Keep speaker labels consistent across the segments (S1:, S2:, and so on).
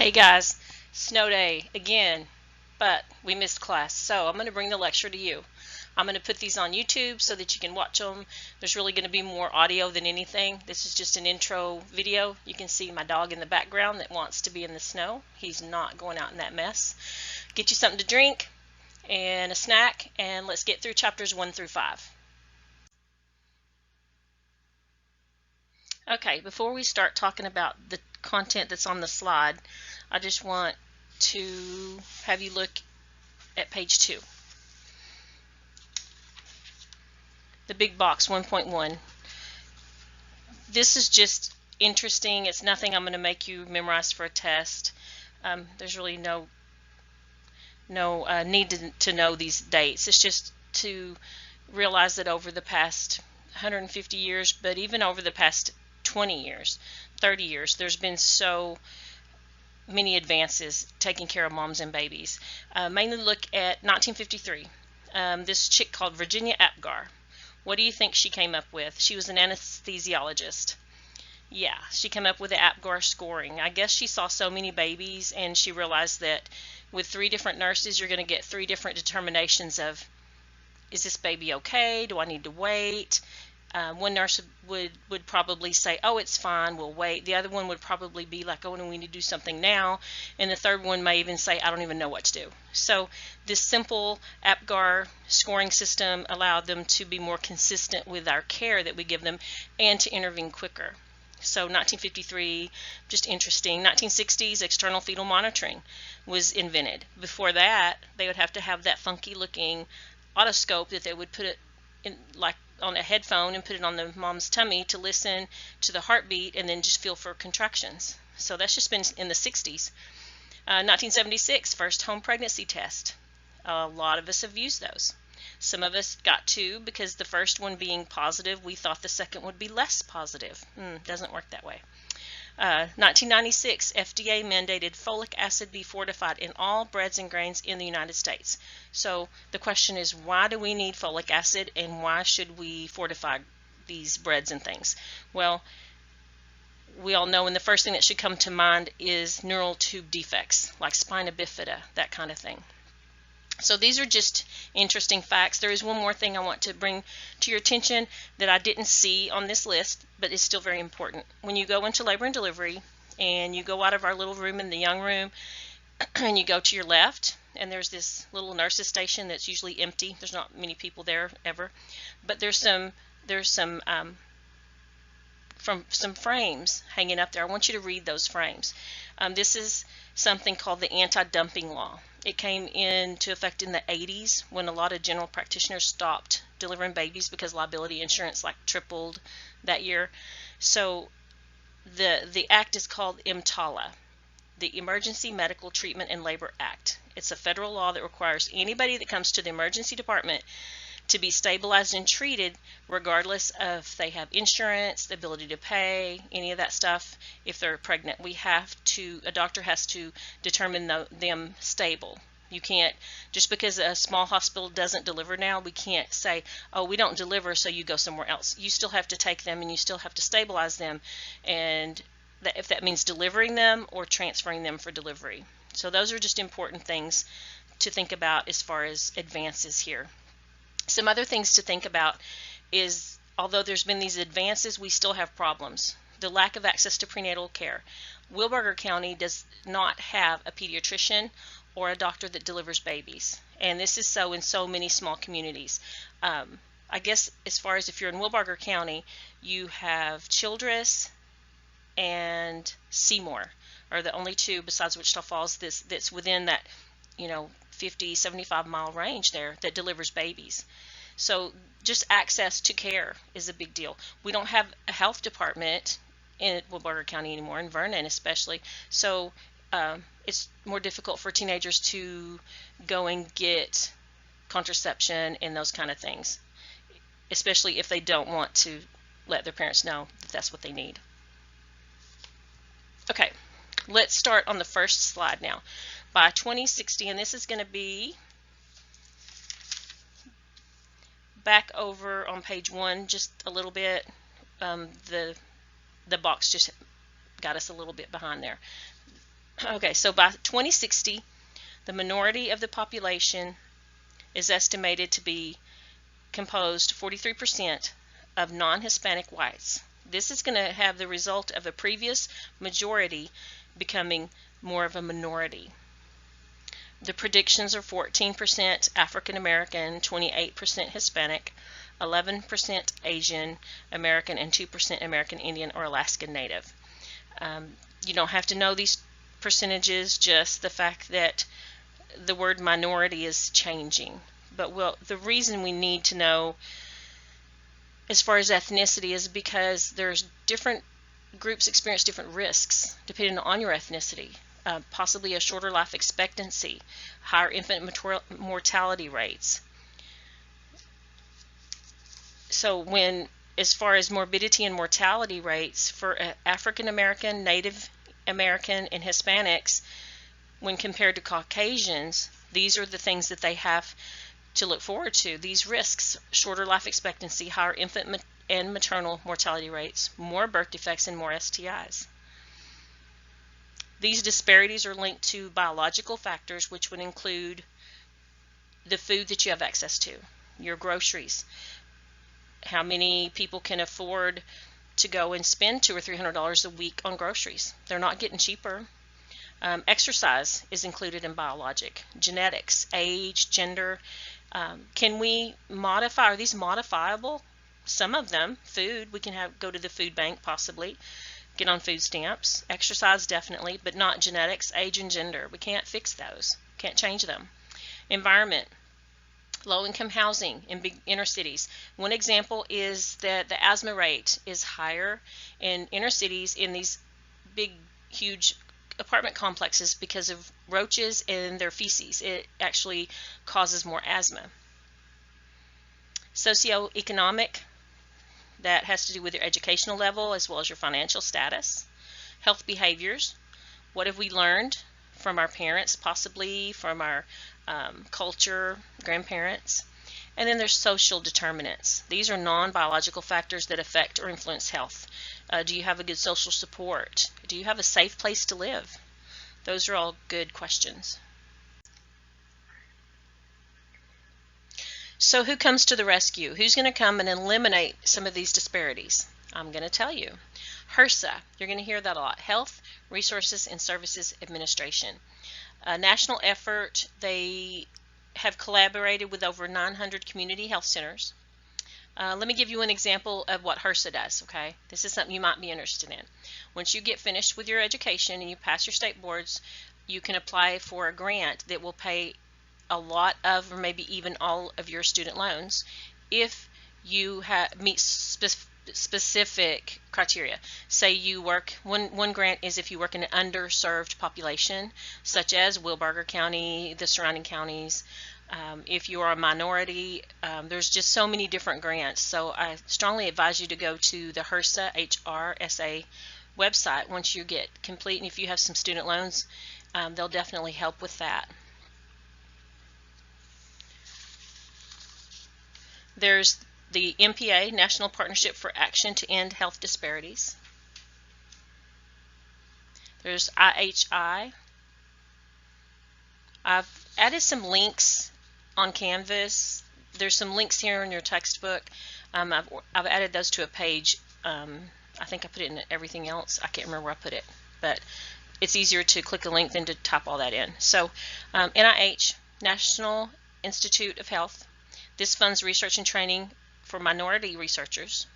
S1: Hey guys, snow day again, but we missed class, so I'm going to bring the lecture to you. I'm going to put these on YouTube so that you can watch them. There's really going to be more audio than anything. This is just an intro video. You can see my dog in the background that wants to be in the snow. He's not going out in that mess. Get you something to drink and a snack, and let's get through chapters 1 through 5. Okay, before we start talking about the content that's on the slide, I just want to have you look at page 2. The big box 1.1. This is just interesting. It's nothing I'm going to make you memorize for a test. There's really no need to know these dates. It's just to realize that over the past 150 years, but even over the past 20 years, 30 years, there's been so many advances taking care of moms and babies. Mainly look at 1953. This chick called Virginia Apgar. What do you think she came up with? She was an anesthesiologist. Yeah, she came up with the Apgar scoring. I guess she saw so many babies and she realized that with 3 different nurses you're going to get 3 different determinations of, is this baby okay? Do I need to wait? One nurse would probably say, oh, it's fine, we'll wait. The other one would probably be like, oh, no, we need to do something now. And the third one may even say, I don't even know what to do. So this simple Apgar scoring system allowed them to be more consistent with our care that we give them and to intervene quicker. So 1953, just interesting. 1960s, external fetal monitoring was invented. Before that, they would have to have that funky looking otoscope that they would put it in, like on a headphone, and put it on the mom's tummy to listen to the heartbeat and then just feel for contractions. So that's just been in the 60s. 1976, first home pregnancy test. A lot of us have used those. Some of us got 2 because the first one being positive, we thought the second would be less positive. Doesn't work that way. 1996, FDA mandated folic acid be fortified in all breads and grains in the United States. So the question is, why do we need folic acid and why should we fortify these breads and things? Well, we all know, and the first thing that should come to mind is neural tube defects, like spina bifida, that kind of thing. So these are just interesting facts. There is one more thing I want to bring to your attention that I didn't see on this list, but it's still very important. When you go into labor and delivery and you go out of our little room in the young room and you go to your left, and there's this little nurse's station that's usually empty. There's not many people there ever, but there's some frames hanging up there. I want you to read those frames. This is something called the anti-dumping law. It came into effect in the 80s when a lot of general practitioners stopped delivering babies because liability insurance like tripled that year. So the act is called EMTALA, the Emergency Medical Treatment and Labor Act. It's a federal law that requires anybody that comes to the emergency department to be stabilized and treated regardless of if they have insurance, the ability to pay, any of that stuff. If they're pregnant, a doctor has to determine them stable. You can't, just because a small hospital doesn't deliver now, we can't say, oh, we don't deliver, so you go somewhere else. You still have to take them and you still have to stabilize them, and if that means delivering them or transferring them for delivery. So those are just important things to think about as far as advances here. Some other things to think about is, although there's been these advances, we still have problems. The lack of access to prenatal care. Wilbarger County does not have a pediatrician or a doctor that delivers babies, and this is so in so many small communities. I guess as far as if you're in Wilbarger County, you have Childress and Seymour are the only 2 besides Wichita Falls that's within that 50, 75 mile range there that delivers babies. So just access to care is a big deal. We don't have a health department in Wilbarger County anymore, in Vernon especially, so it's more difficult for teenagers to go and get contraception and those kind of things, especially if they don't want to let their parents know that that's what they need. Okay, let's start on the first slide now. By 2060, and this is going to be back over on page 1 just a little bit. The box just got us a little bit behind there. Okay, so by 2060, the minority of the population is estimated to be composed 43% of non-Hispanic whites. This is going to have the result of a previous majority becoming more of a minority. The predictions are 14% African American, 28% Hispanic, 11% Asian American, and 2% American Indian or Alaska Native. You don't have to know these percentages, just the fact that the word minority is changing. But the reason we need to know as far as ethnicity is because there's different groups experience different risks depending on your ethnicity. Possibly a shorter life expectancy, higher infant mortality rates. So as far as morbidity and mortality rates for African American, Native American, and Hispanics, when compared to Caucasians, these are the things that they have to look forward to. These risks: shorter life expectancy, higher infant and maternal mortality rates, more birth defects, and more STIs. These disparities are linked to biological factors, which would include the food that you have access to, your groceries, how many people can afford to go and spend $200 or $300 a week on groceries. They're not getting cheaper. Exercise is included in biologic, genetics, age, gender. Can we modify? Are these modifiable? Some of them. Food, we can go to the food bank possibly, get on food stamps. Exercise definitely, but not genetics, age, and gender. We can't fix those. Can't change them. Environment. Low-income housing in big inner cities. One example is that the asthma rate is higher in inner cities in these big, huge apartment complexes because of roaches and their feces. It actually causes more asthma. Socioeconomic, that has to do with your educational level as well as your financial status. Health behaviors. What have we learned from our parents, possibly from our culture, grandparents? And then there's social determinants. These are non-biological factors that affect or influence health. Do you have a good social support? Do you have a safe place to live? Those are all good questions. So who comes to the rescue? Who's going to come and eliminate some of these disparities? I'm going to tell you. HRSA, you're going to hear that a lot. Health, Resources, and Services Administration. A national effort. They have collaborated with over 900 community health centers. Let me give you an example of what HRSA does, okay? This is something you might be interested in. Once you get finished with your education and you pass your state boards, you can apply for a grant that will pay a lot of, or maybe even all of your student loans if you meet specific criteria. Say you work, one grant is if you work in an underserved population, such as Wilbarger County, the surrounding counties. If you are a minority, there's just so many different grants. So I strongly advise you to go to the HRSA, HRSA website once you get complete. And if you have some student loans, they'll definitely help with that. There's the NPA, National Partnership for Action to End Health Disparities. There's IHI. I've added some links on Canvas. There's some links here in your textbook. I've added those to a page. I think I put it in everything else. I can't remember where I put it, but it's easier to click a link than to type all that in. So NIH, National Institute of Health. This funds research and training for minority researchers.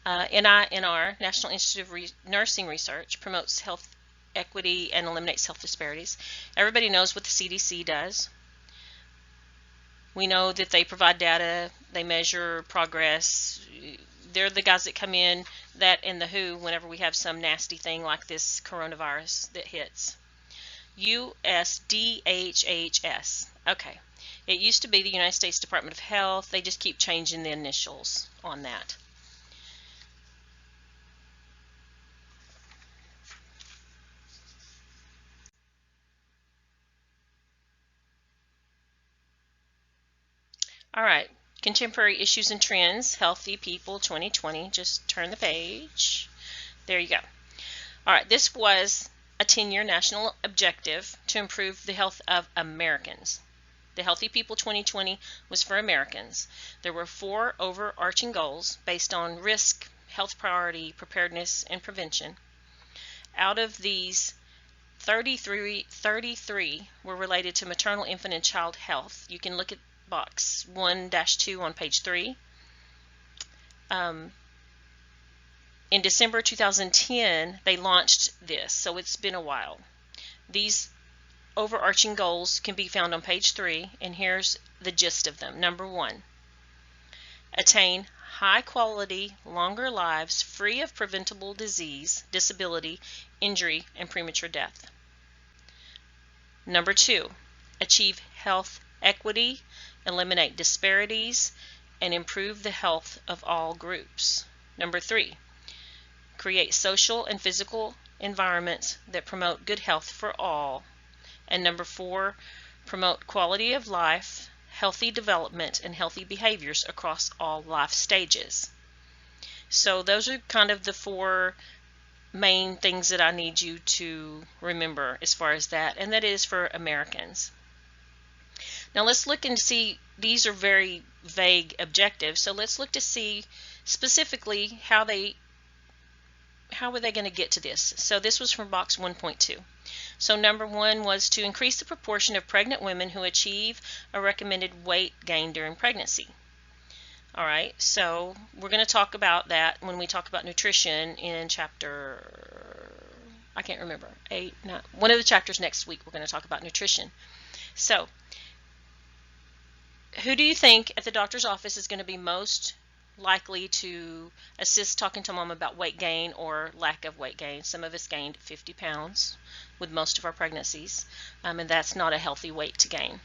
S1: NINR, National Institute of Nursing Research, promotes health equity and eliminates health disparities. Everybody knows what the CDC does. We know that they provide data, they measure progress. They're the guys that come in, that and the WHO, whenever we have some nasty thing like this coronavirus that hits. USDHHS. Okay. It used to be the United States Department of Health. They just keep changing the initials on that. All right, Contemporary Issues and Trends, Healthy People 2020. Just turn the page. There you go. All right, this was a 10-year national objective to improve the health of Americans. The Healthy People 2020 was for Americans. There were 4 overarching goals based on risk, health priority, preparedness, and prevention. Out of these, 33 were related to maternal, infant, and child health. You can look at box 1-2 on page 3. In December 2010, they launched this, so it's been a while. These overarching goals can be found on page 3, and here's the gist of them. Number 1, attain high quality, longer lives free of preventable disease, disability, injury, and premature death. Number 2, achieve health equity, eliminate disparities, and improve the health of all groups. Number 3, create social and physical environments that promote good health for all. And number 4, promote quality of life, healthy development, and healthy behaviors across all life stages. So those are kind of the 4 main things that I need you to remember as far as that, and that is for Americans. Now let's look and see, these are very vague objectives, so let's look to see specifically how were they going to get to this. So this was from box 1.2. So number 1 was to increase the proportion of pregnant women who achieve a recommended weight gain during pregnancy. All right, so we're going to talk about that when we talk about nutrition in chapter, I can't remember, 8, 9, one of the chapters next week we're going to talk about nutrition. So who do you think at the doctor's office is going to be most likely to assist talking to mom about weight gain or lack of weight gain? Some of us gained 50 pounds with most of our pregnancies, and that's not a healthy weight to gain.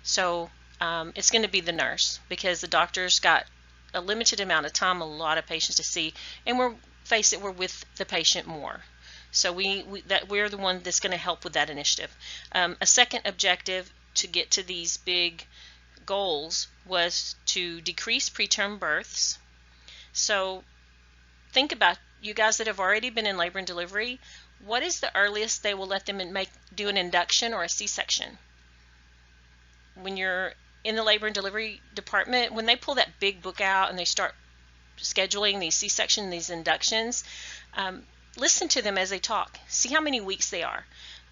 S1: So it's going to be the nurse, because the doctor's got a limited amount of time, a lot of patients to see, and we're with the patient more. So we're the one that's going to help with that initiative. A second objective to get to these big goals was to decrease preterm births. So think about you guys that have already been in labor and delivery. What is the earliest they will let them do an induction or a C-section? When you're in the labor and delivery department, when they pull that big book out and they start scheduling these C-sections, these inductions, listen to them as they talk. See how many weeks they are.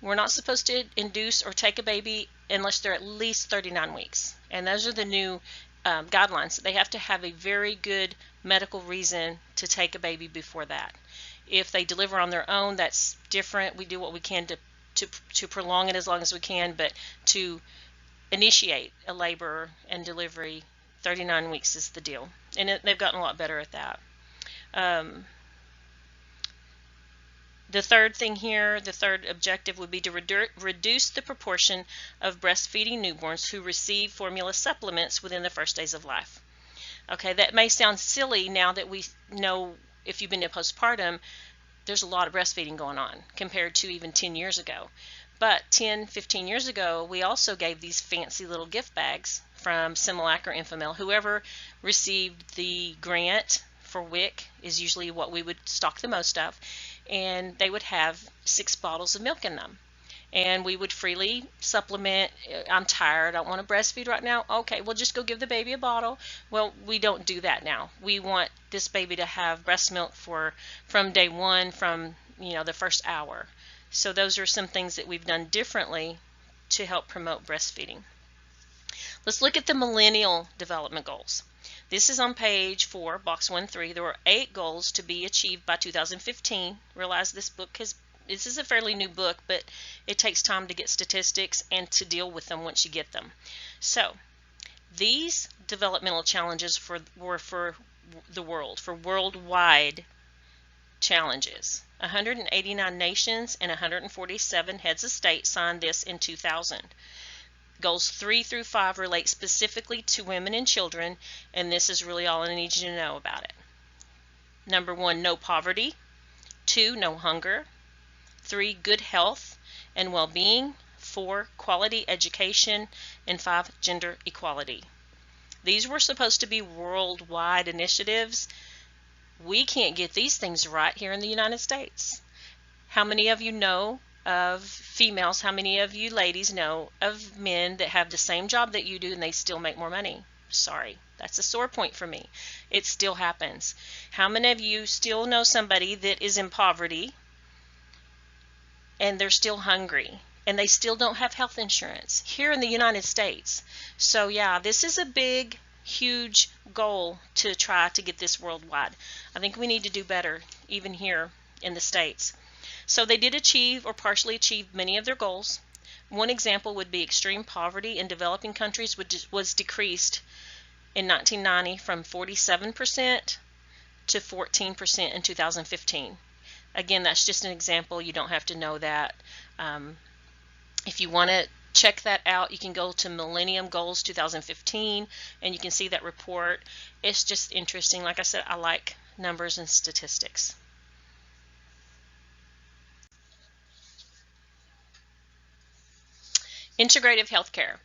S1: We're not supposed to induce or take a baby unless they're at least 39 weeks. And those are the new guidelines. They have to have a very good medical reason to take a baby before that. If they deliver on their own, that's different. We do what we can to prolong it as long as we can, but to initiate a labor and delivery, 39 weeks is the deal. And they've gotten a lot better at that. The third thing here, the third objective would be to reduce the proportion of breastfeeding newborns who receive formula supplements within the first days of life. Okay, that may sound silly now that we know if you've been in postpartum, there's a lot of breastfeeding going on compared to even 10 years ago. But 10, 15 years ago, we also gave these fancy little gift bags from Similac or Enfamil. Whoever received the grant for WIC is usually what we would stock the most of. And they would have 6 bottles of milk in them. And we would freely supplement. I'm tired, I don't want to breastfeed right now. Okay, well just go give the baby a bottle. Well, we don't do that now. We want this baby to have breast milk from day 1, from the first hour. So those are some things that we've done differently to help promote breastfeeding. Let's look at the Millennial Development Goals. This is on page 4, box 1-3. There were 8 goals to be achieved by 2015. Realize this is a fairly new book, but it takes time to get statistics and to deal with them once you get them. So these developmental challenges were for the world, for worldwide challenges. 189 nations and 147 heads of state signed this in 2000. Goals 3 through 5 relate specifically to women and children, and this is really all I need you to know about it. Number 1, no poverty. 2, no hunger. 3, good health and well-being. 4, quality education. And 5, gender equality. These were supposed to be worldwide initiatives. We can't get these things right here in the United States. How many of you know of females, how many of you ladies know of men that have the same job that you do and they still make more money? Sorry, that's a sore point for me. It still happens. How many of you still know somebody that is in poverty and they're still hungry and they still don't have health insurance here in the United States? So yeah, this is a big, huge goal to try to get this worldwide. I think we need to do better even here in the States. So they did achieve or partially achieve many of their goals. One example would be extreme poverty in developing countries, which was decreased in 1990 from 47% to 14% in 2015. Again, that's just an example. You don't have to know that. If you want to check that out, you can go to Millennium Goals 2015 and you can see that report. It's just interesting. Like I said, I like numbers and statistics. Integrative healthcare.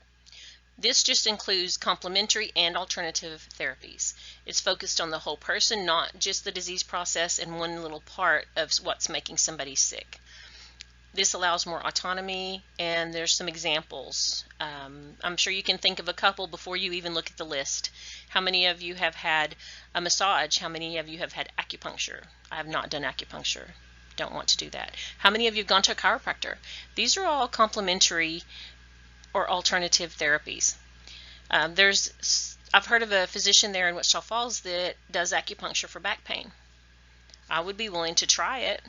S1: This just includes complementary and alternative therapies. It's focused on the whole person, not just the disease process and one little part of what's making somebody sick. This allows more autonomy, and there's some examples. I'm sure you can think of a couple before you even look at the list. How many of you have had a massage? How many of you have had acupuncture? I have not done acupuncture. Don't want to do that. How many of you have gone to a chiropractor? These are all complementary or alternative therapies. I've heard of a physician there in Wichita Falls that does acupuncture for back pain. I would be willing to try it.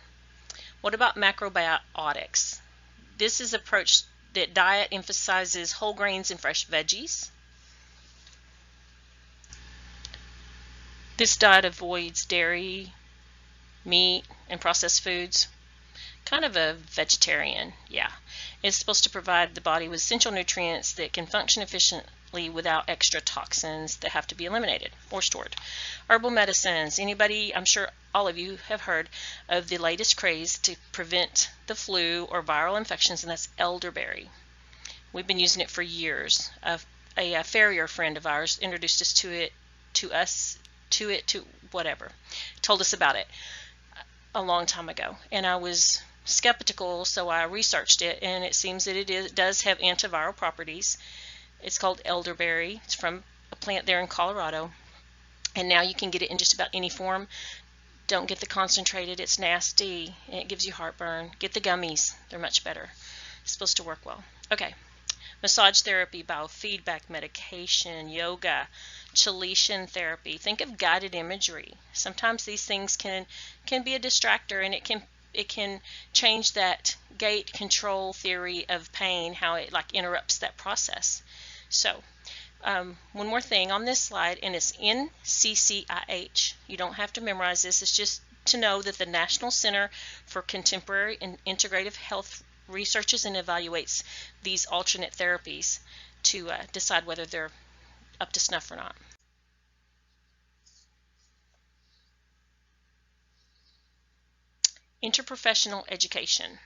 S1: What about macrobiotics? This is an approach that diet emphasizes whole grains and fresh veggies. This diet avoids dairy, meat, and processed foods. Kind of a vegetarian, yeah. It's supposed to provide the body with essential nutrients that can function efficiently without extra toxins that have to be eliminated or stored. Herbal medicines. Anybody, I'm sure all of you have heard of the latest craze to prevent the flu or viral infections, and that's elderberry. We've been using it for years. A farrier friend of ours introduced us to whatever, told us about it a long time ago, and I was skeptical, so I researched it, and it seems that it does have antiviral properties. It's called elderberry. It's from a plant there in Colorado, and now you can get it in just about any form. Don't get the concentrated, it's nasty and it gives you heartburn. Get the gummies, they're much better. It's supposed to work well. Okay, massage therapy, biofeedback, medication, yoga, chelation therapy. Think of guided imagery. Sometimes these things can be a distractor, and it can change that gate control theory of pain, how it like interrupts that process. So one more thing on this slide, and it's NCCIH. You don't have to memorize this. It's just to know that the National Center for Contemporary and Integrative Health researches and evaluates these alternate therapies to decide whether they're up to snuff or not. Interprofessional education.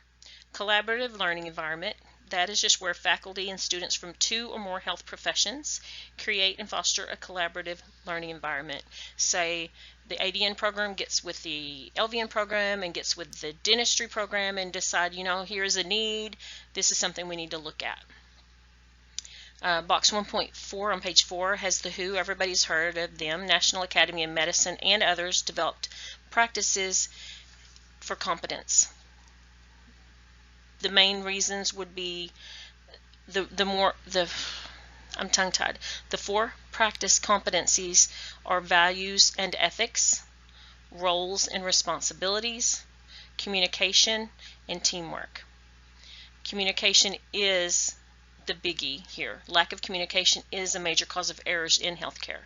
S1: Collaborative learning environment. That is just where faculty and students from 2 or more health professions create and foster a collaborative learning environment. Say the ADN program gets with the LVN program and gets with the dentistry program and decide, here's a need, this is something we need to look at. Box 1.4 on page 4 has the WHO. Everybody's heard of them. National Academy of Medicine and others developed practices for competence. The main reasons would be I'm tongue-tied. The 4 practice competencies are values and ethics, roles and responsibilities, communication, and teamwork. Communication is the biggie here. Lack of communication is a major cause of errors in healthcare.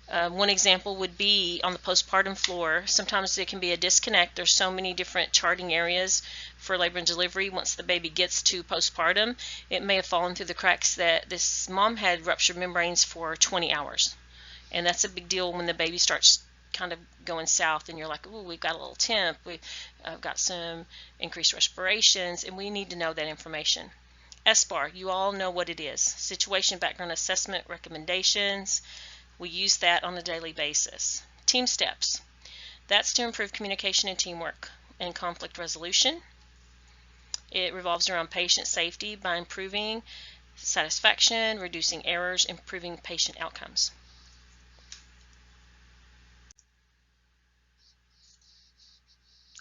S1: One example would be on the postpartum floor. Sometimes there can be a disconnect. There's so many different charting areas for labor and delivery. Once the baby gets to postpartum, it may have fallen through the cracks that this mom had ruptured membranes for 20 hours. And that's a big deal when the baby starts kind of going south and you're like, oh, we've got a little temp, we've got some increased respirations, and we need to know that information. SBAR, you all know what it is. Situation Background Assessment Recommendations. We use that on a daily basis. Team steps. That's to improve communication and teamwork. and conflict resolution. It revolves around patient safety by improving satisfaction, reducing errors, improving patient outcomes.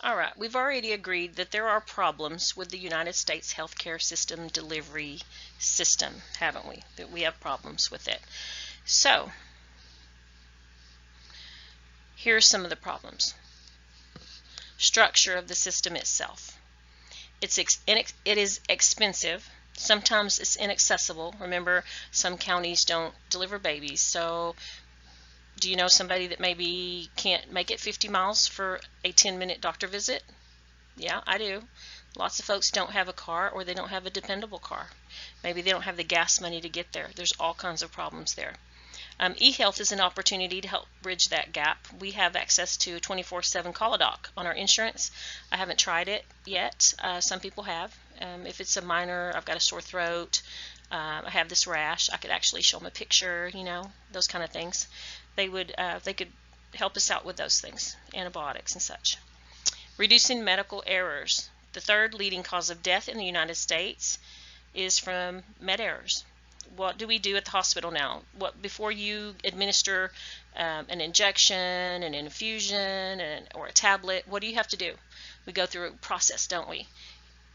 S1: All right, we've already agreed that there are problems with the United States healthcare system delivery system, haven't we? That we have problems with it. So, here are some of the problems. Structure of the system itself. It is expensive. Sometimes it's inaccessible. Remember, some counties don't deliver babies, so do you know somebody that maybe can't make it 50 miles for a 10-minute doctor visit? Yeah, I do. Lots of folks don't have a car, or they don't have a dependable car. Maybe they don't have the gas money to get there. There's all kinds of problems there. eHealth is an opportunity to help bridge that gap. We have access to 24/7 Call-A-Doc on our insurance. I haven't tried it yet. Some people have. If it's a minor, I've got a sore throat, I have this rash, I could actually show them a picture, you know, those kind of things. They could help us out with those things, antibiotics and such. Reducing medical errors. The third leading cause of death in the United States is from med errors. What do we do at the hospital now? Before you administer an injection, an infusion, or a tablet, what do you have to do? We go through a process, don't we?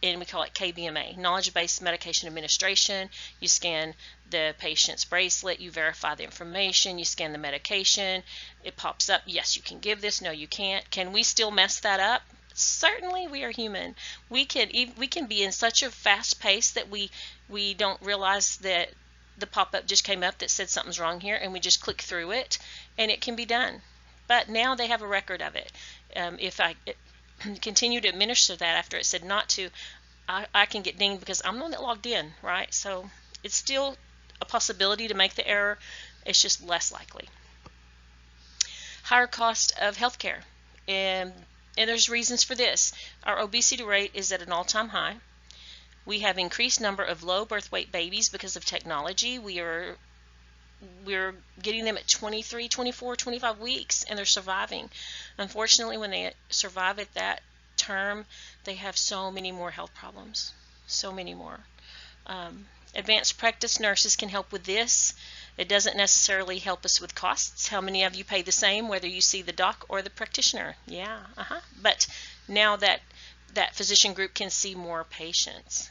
S1: And we call it KBMA, Knowledge-Based Medication Administration. You scan the patient's bracelet, you verify the information, you scan the medication, it pops up, yes, you can give this, no, you can't. Can we still mess that up? Certainly, we are human. We can be in such a fast pace that we don't realize that the pop-up just came up that said something's wrong here, and we just click through it, and it can be done. But now they have a record of it. If I continue to administer that after it said not to, I can get dinged because I'm the one that logged in, right? So it's still a possibility to make the error. It's just less likely. Higher cost of healthcare, and there's reasons for this. Our obesity rate is at an all-time high. We have increased number of low birth weight babies because of technology. We're getting them at 23, 24, 25 weeks, and they're surviving. Unfortunately, when they survive at that term, they have so many more health problems, so many more. Advanced practice nurses can help with this. It doesn't necessarily help us with costs. How many of you pay the same whether you see the doc or the practitioner? Yeah, But now that physician group can see more patients.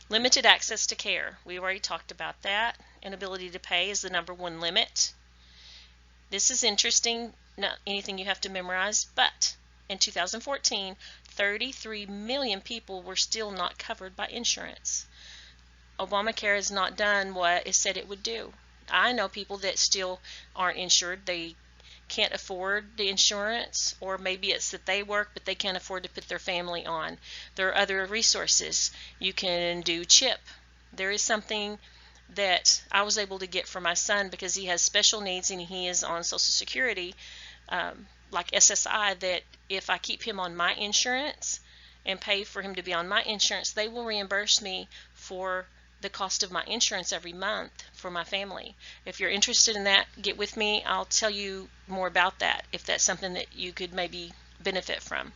S1: Limited access to care. We already talked about that. Inability to pay is the #1 limit. This is interesting, not anything you have to memorize, but in 2014, 33 million people were still not covered by insurance. Obamacare has not done what it said it would do. I know people that still aren't insured. They can't afford the insurance, or maybe it's that they work but they can't afford to put their family on. There are other resources. You can do CHIP. There is something that I was able to get for my son because he has special needs and he is on Social Security, like SSI, that if I keep him on my insurance and pay for him to be on my insurance, they will reimburse me for the cost of my insurance every month for my family. If you're interested in that, get with me. I'll tell you more about that if that's something that you could maybe benefit from.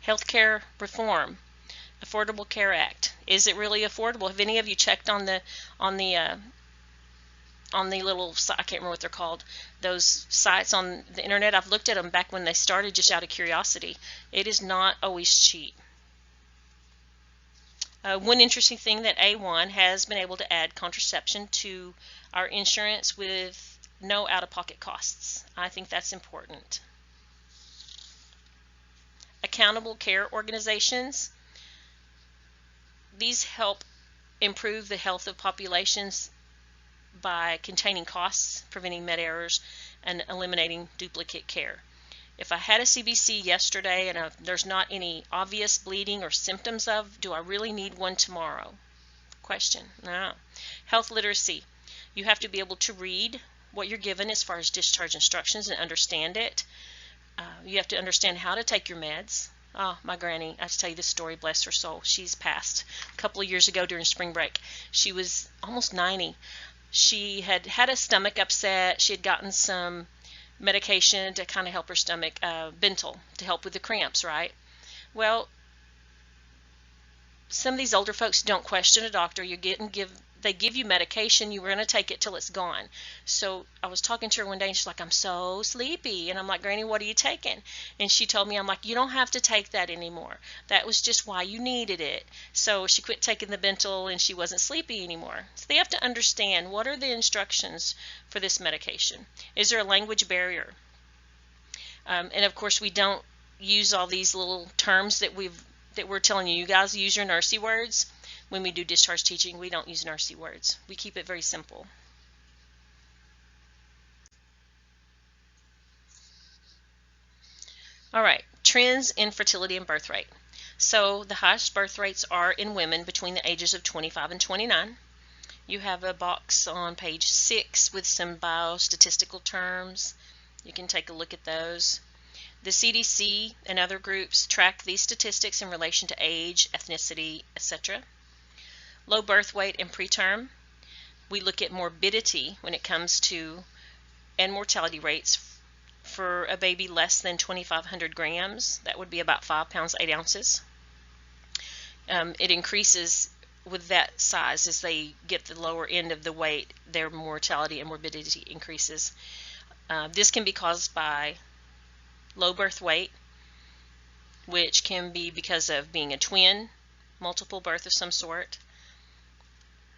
S1: Healthcare reform, Affordable Care Act. Is it really affordable? Have any of you checked on the little, I can't remember what they're called, those sites on the internet? I've looked at them back when they started just out of curiosity. It is not always cheap. One interesting thing that A1 has been able to add contraception to our insurance with no out-of-pocket costs. I think that's important. Accountable care organizations. These help improve the health of populations by containing costs, preventing med errors, and eliminating duplicate care. If I had a CBC yesterday and there's not any obvious bleeding or symptoms of, do I really need one tomorrow? Question. No. Health literacy. You have to be able to read what you're given as far as discharge instructions and understand it. You have to understand how to take your meds. Oh, my granny, I have to tell you this story, bless her soul. She's passed a couple of years ago during spring break. She was almost 90. She had had a stomach upset. She had gotten some medication to kind of help her stomach, Bentyl, to help with the cramps, right? Well, some of these older folks don't question a doctor. They give you medication, you're going to take it till it's gone. So I was talking to her one day and she's like, I'm so sleepy. And I'm like, Granny, what are you taking? And she told me, I'm like, you don't have to take that anymore. That was just why you needed it. So she quit taking the Bentyl and she wasn't sleepy anymore. So they have to understand, what are the instructions for this medication? Is there a language barrier? And of course, we don't use all these little terms that we're telling you. You guys use your nursey words. When we do discharge teaching, we don't use nursey words. We keep it very simple. All right, trends in fertility and birth rate. So the highest birth rates are in women between the ages of 25 and 29. You have a box on page 6 with some biostatistical terms. You can take a look at those. The CDC and other groups track these statistics in relation to age, ethnicity, etc. Low birth weight and preterm. We look at morbidity when it comes to, and mortality rates for a baby less than 2,500 grams. That would be about 5 pounds 8 ounces. It increases with that size. As they get the lower end of the weight, their mortality and morbidity increases. This can be caused by low birth weight, which can be because of being a twin, multiple birth of some sort.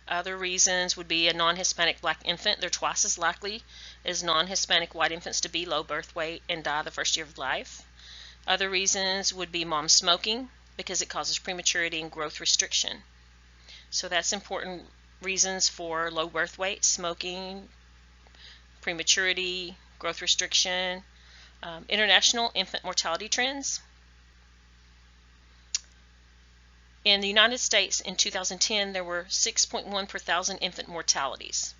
S1: Other reasons would be a non-Hispanic black infant. They're twice as likely as non-Hispanic white infants to be low birth weight and die the first year of life. Other reasons would be mom smoking, because it causes prematurity and growth restriction. So that's important reasons for low birth weight: smoking, prematurity, growth restriction. International infant mortality trends. In the United States in 2010, there were 6.1 per thousand infant mortalities.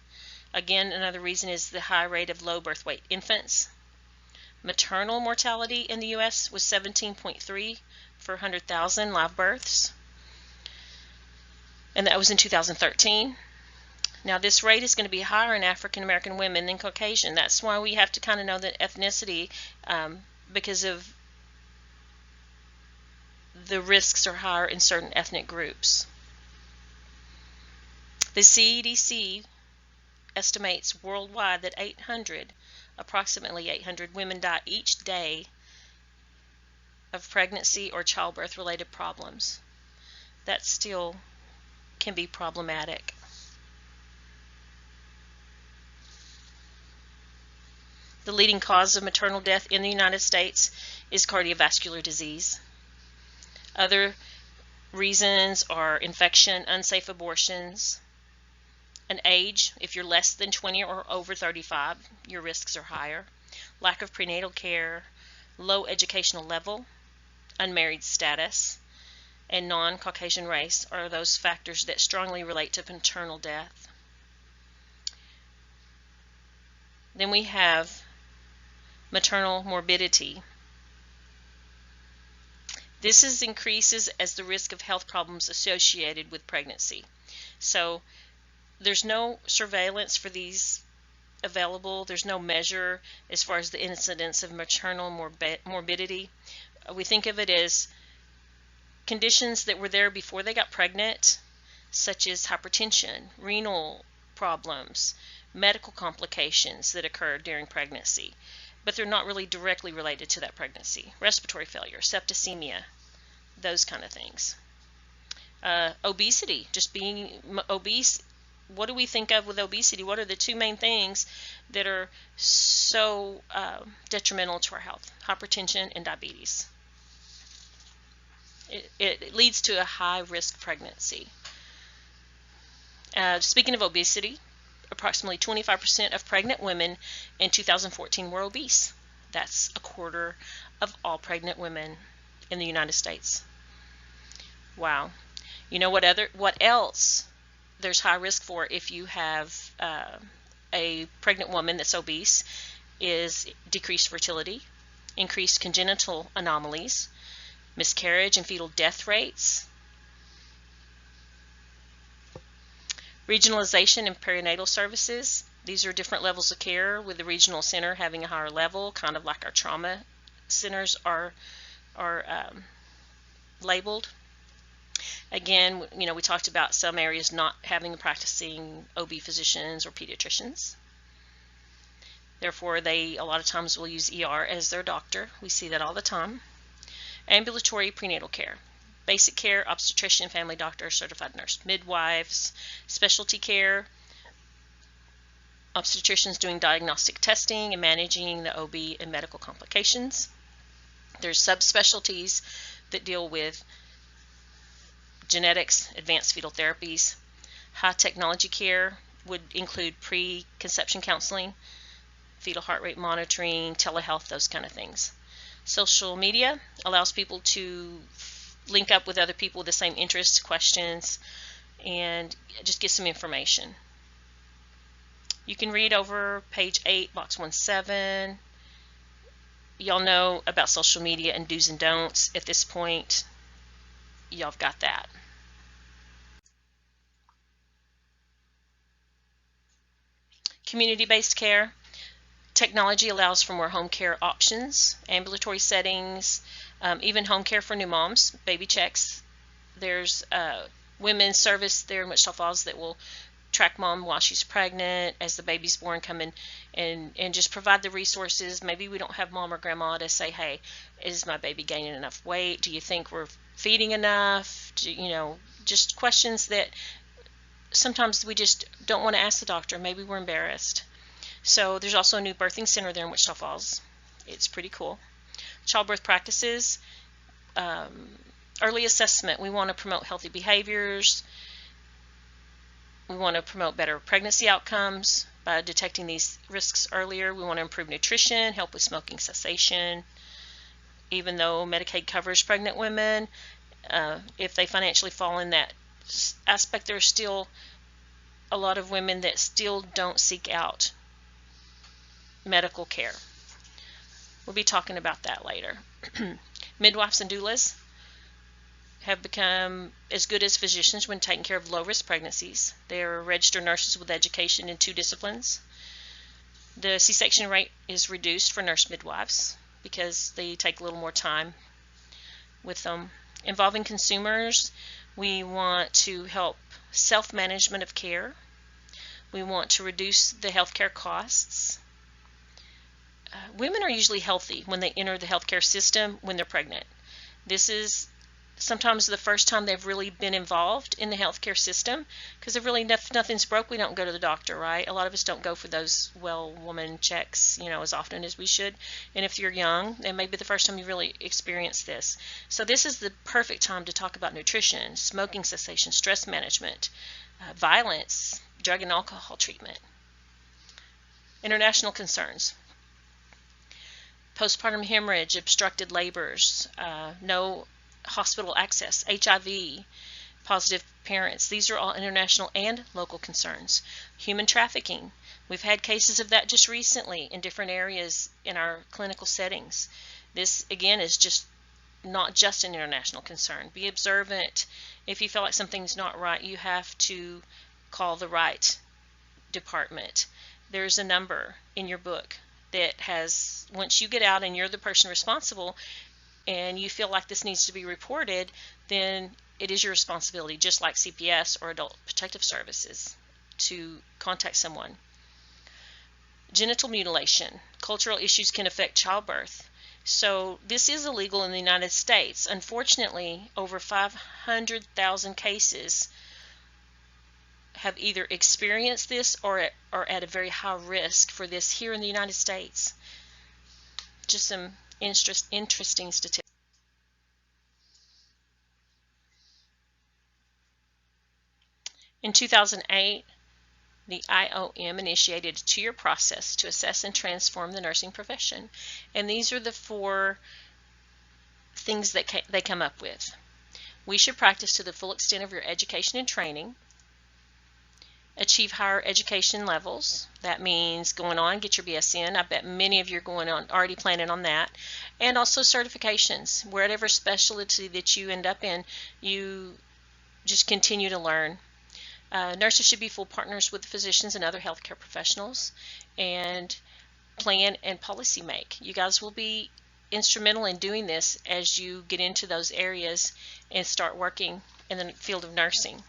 S1: Again, another reason is the high rate of low birth weight infants. Maternal mortality in the U.S. was 17.3 for 100,000 live births, and that was in 2013. Now, this rate is going to be higher in African American women than Caucasian. That's why we have to kind of know the ethnicity, because of the risks are higher in certain ethnic groups. The CDC estimates worldwide that approximately 800 women die each day of pregnancy or childbirth related problems. That still can be problematic. The leading cause of maternal death in the United States is cardiovascular disease. Other reasons are infection, unsafe abortions, and age. If you're less than 20 or over 35, your risks are higher. Lack of prenatal care, low educational level, unmarried status, and non-Caucasian race are those factors that strongly relate to maternal death. Then we have maternal morbidity. This increases as the risk of health problems associated with pregnancy. So there's no surveillance for these available. There's no measure as far as the incidence of maternal morbidity. We think of it as conditions that were there before they got pregnant, such as hypertension, renal problems, medical complications that occurred during pregnancy, but they're not really directly related to that pregnancy. Respiratory failure, septicemia, those kind of things. Obesity, just being obese. What do we think of with obesity? What are the two main things that are so detrimental to our health? Hypertension and diabetes. It leads to a high-risk pregnancy. Speaking of obesity, approximately 25% of pregnant women in 2014 were obese. That's a quarter of all pregnant women in the United States. Wow. You know what else there's high risk for if you have a pregnant woman that's obese is decreased fertility, increased congenital anomalies, miscarriage and fetal death rates, Regionalization in perinatal services. These are different levels of care, with the regional center having a higher level, kind of like our trauma centers are labeled. Again, we talked about some areas not having practicing OB physicians or pediatricians. Therefore, they a lot of times will use ER as their doctor. We see that all the time. Ambulatory prenatal care. Basic care, obstetrician, family doctor, certified nurse, midwives, specialty care, obstetricians doing diagnostic testing and managing the OB and medical complications. There's subspecialties that deal with genetics, advanced fetal therapies. High technology care would include pre-conception counseling, fetal heart rate monitoring, telehealth, those kind of things. Social media allows people to link up with other people with the same interests, questions, and just get some information. You can read over page 8, box 17. Y'all know about social media and do's and don'ts. At this point, y'all have got that. Community-based care. Technology allows for more home care options, ambulatory settings, even home care for new moms, baby checks. There's women's service there in Wichita Falls that will track mom while she's pregnant, as the baby's born, come in and just provide the resources. Maybe we don't have mom or grandma to say, hey, is my baby gaining enough weight? Do you think we're feeding enough? Just questions that sometimes we just don't want to ask the doctor. Maybe we're embarrassed. So there's also a new birthing center there in Wichita Falls. It's pretty cool. Childbirth practices, early assessment. We want to promote healthy behaviors. We want to promote better pregnancy outcomes by detecting these risks earlier. We want to improve nutrition, help with smoking cessation. Even though Medicaid covers pregnant women, if they financially fall in that aspect, there's still a lot of women that still don't seek out medical care. We'll be talking about that later. Midwives and doulas have become as good as physicians when taking care of low-risk pregnancies. They are registered nurses with education in 2 disciplines. The C-section rate is reduced for nurse midwives because they take a little more time with them. Involving consumers, we want to help self-management of care. We want to reduce the healthcare costs. Women are usually healthy when they enter the healthcare system when they're pregnant. This is sometimes the first time they've really been involved in the healthcare system, because if really nothing's broke, we don't go to the doctor, right? A lot of us don't go for those woman checks, as often as we should. And if you're young, it may be the first time you really experience this. So this is the perfect time to talk about nutrition, smoking cessation, stress management, violence, drug and alcohol treatment. International concerns. Postpartum hemorrhage, obstructed labors, no hospital access, HIV, positive parents. These are all international and local concerns. Human trafficking. We've had cases of that just recently in different areas in our clinical settings. This, again, is just not just an international concern. Be observant. If you feel like something's not right, you have to call the right department. There's a number in your book that has, once you get out and you're the person responsible and you feel like this needs to be reported, then it is your responsibility, just like CPS or Adult Protective Services, to contact someone. Genital mutilation. Cultural issues can affect childbirth. So this is illegal in the United States. Unfortunately, over 500,000 cases have either experienced this or are at a very high risk for this here in the United States. Just some interesting statistics. In 2008, the IOM initiated a 2-year process to assess and transform the nursing profession. And these are the 4 things that they come up with. We should practice to the full extent of your education and training. Achieve higher education levels. That means going on, get your BSN. I bet many of you are going on, already planning on that. And also certifications. Whatever specialty that you end up in, you just continue to learn. Nurses should be full partners with physicians and other healthcare professionals and plan and policy make. You guys will be instrumental in doing this as you get into those areas and start working in the field of nursing.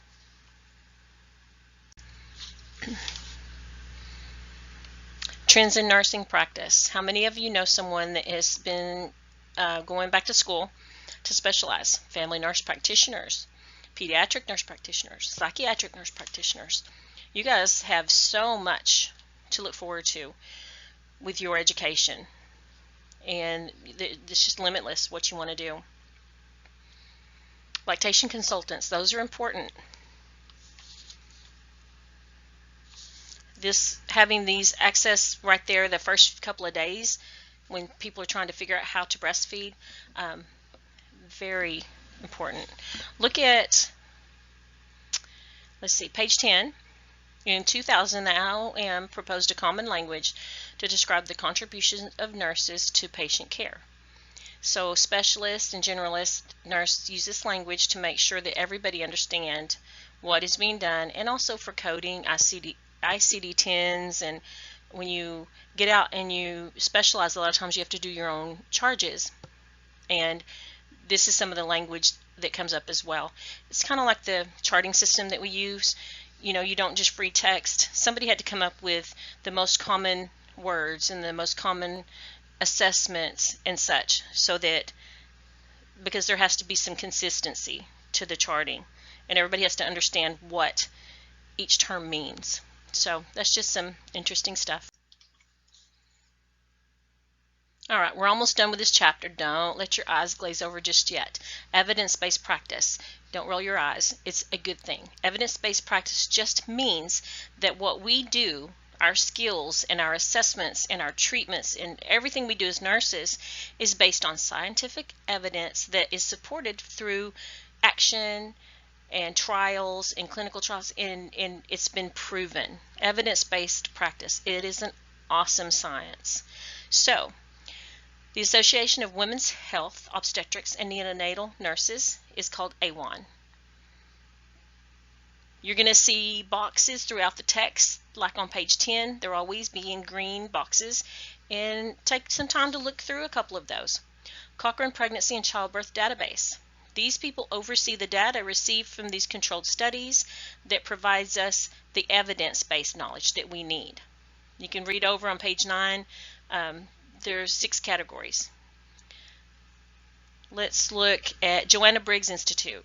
S1: Trends in nursing practice. How many of you know someone that has been going back to school to specialize? Family nurse practitioners, pediatric nurse practitioners, psychiatric nurse practitioners. You guys have so much to look forward to with your education, and it's just limitless what you want to do. Lactation consultants, those are important. Having these access right there the first couple of days when people are trying to figure out how to breastfeed, very important. Look at, let's see, page 10. In 2000, the IOM proposed a common language to describe the contributions of nurses to patient care. So specialists and generalist nurses use this language to make sure that everybody understands what is being done, and also for coding, ICD-10s, and when you get out and you specialize, a lot of times you have to do your own charges, and this is some of the language that comes up as well. It's kind of like the charting system that we use. You know, you don't just free text. Somebody had to come up with the most common words and the most common assessments and such, so that, because there has to be some consistency to the charting, and everybody has to understand what each term means. So that's just some interesting stuff. All right, we're almost done with this chapter. Don't let your eyes glaze over just yet. Evidence-based practice. Don't roll your eyes. It's a good thing. Evidence-based practice just means that what we do, our skills and our assessments and our treatments and everything we do as nurses, is based on scientific evidence that is supported through action and trials and clinical trials, and it's been proven. Evidence-based practice. It is an awesome science. So, the Association of Women's Health, Obstetrics, and Neonatal Nurses is called AWHONN. You're going to see boxes throughout the text, like on page 10. They'll always be in green boxes, and take some time to look through a couple of those. Cochrane Pregnancy and Childbirth Database. These people oversee the data received from these controlled studies that provides us the evidence-based knowledge that we need. You can read over on page 9. There's 6 categories. Let's look at Joanna Briggs Institute.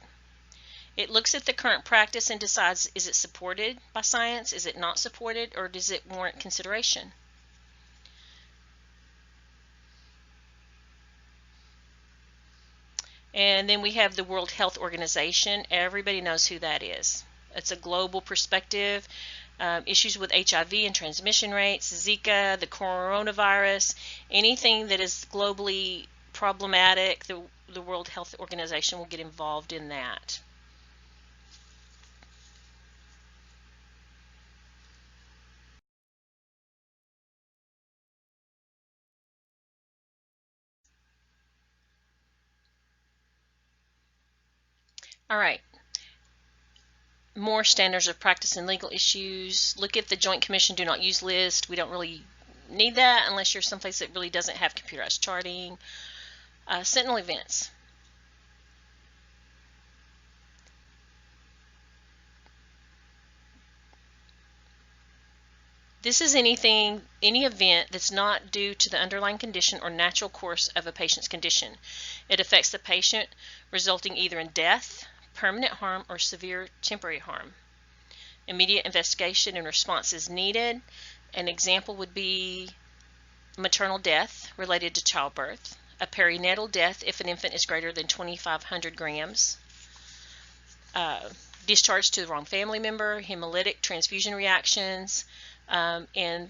S1: It looks at the current practice and decides, is it supported by science, is it not supported, or does it warrant consideration? And then we have the World Health Organization. Everybody knows who that is. It's a global perspective. Issues with HIV and transmission rates, Zika, the coronavirus, anything that is globally problematic, the World Health Organization will get involved in that. All right. More standards of practice and legal issues. Look at the Joint Commission Do Not Use list. We don't really need that unless you're someplace that really doesn't have computerized charting. Sentinel events. This is any event that's not due to the underlying condition or natural course of a patient's condition. It affects the patient, resulting either in death, permanent harm, or severe temporary harm. Immediate investigation and response is needed. An example would be maternal death related to childbirth, a perinatal death if an infant is greater than 2,500 grams, discharge to the wrong family member, hemolytic transfusion reactions, and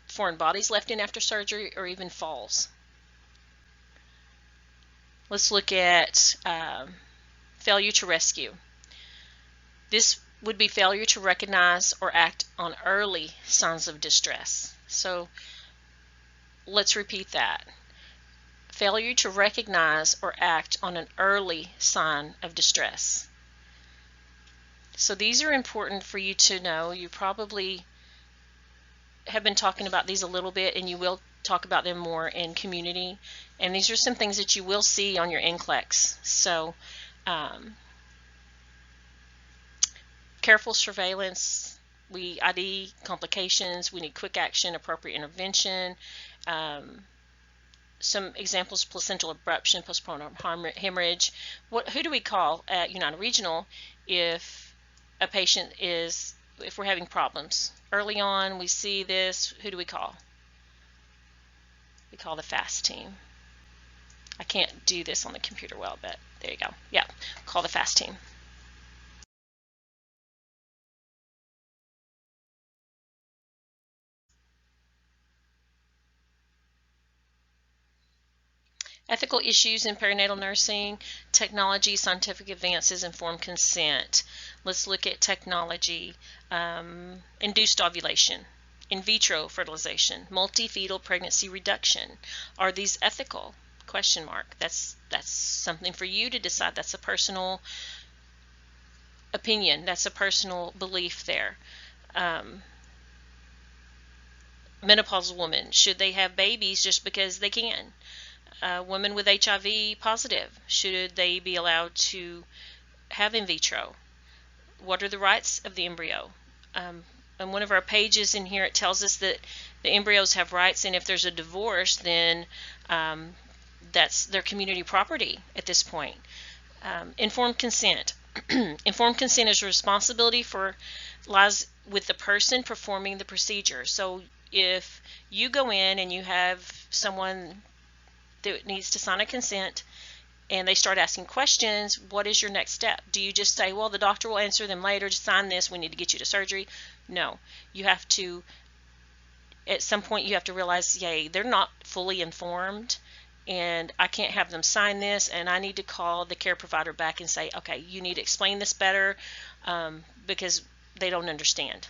S1: foreign bodies left in after surgery, or even falls. Let's look at failure to rescue. This would be failure to recognize or act on early signs of distress. So let's repeat that. Failure to recognize or act on an early sign of distress. So these are important for you to know. You probably have been talking about these a little bit, and you will talk about them more in community. And these are some things that you will see on your NCLEX. So careful surveillance, we ID complications, we need quick action, appropriate intervention. Some examples: placental abruption, postpartum hemorrhage. Who do we call at United Regional if a patient is, if we're having problems? Early on, we see this, who do we call? We call the FAST team. I can't do this on the computer well, but there you go. Yeah, call the FAST team. Ethical issues in perinatal nursing, technology, scientific advances, informed consent. Let's look at technology. Induced ovulation, in vitro fertilization, multi-fetal pregnancy reduction. Are these ethical? Question mark. That's something for you to decide. That's a personal opinion. That's a personal belief there. Menopausal women, should they have babies just because they can? Women with HIV positive, should they be allowed to have in vitro? What are the rights of the embryo? On one of our pages in here, it tells us that the embryos have rights, and if there's a divorce, then that's their community property at this point. Informed consent. Informed consent is responsibility lies with the person performing the procedure. So if you go in and you have someone that needs to sign a consent and they start asking questions, what is your next step? Do you just say, well, the doctor will answer them later, just sign this, we need to get you to surgery? No, you have to, at some point you have to realize, yay, they're not fully informed and I can't have them sign this, and I need to call the care provider back and say, okay, you need to explain this better, because they don't understand.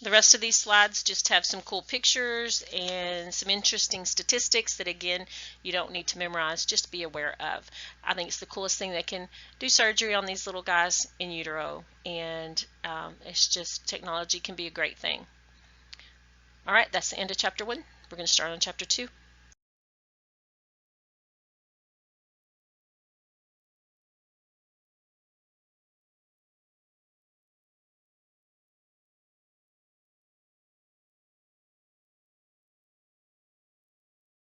S1: The rest of these slides just have some cool pictures and some interesting statistics that, again, you don't need to memorize, just be aware of. I think it's the coolest thing. They can do surgery on these little guys in utero, and it's just, technology can be a great thing. All right, that's the end of chapter 1. We're going to start on chapter 2.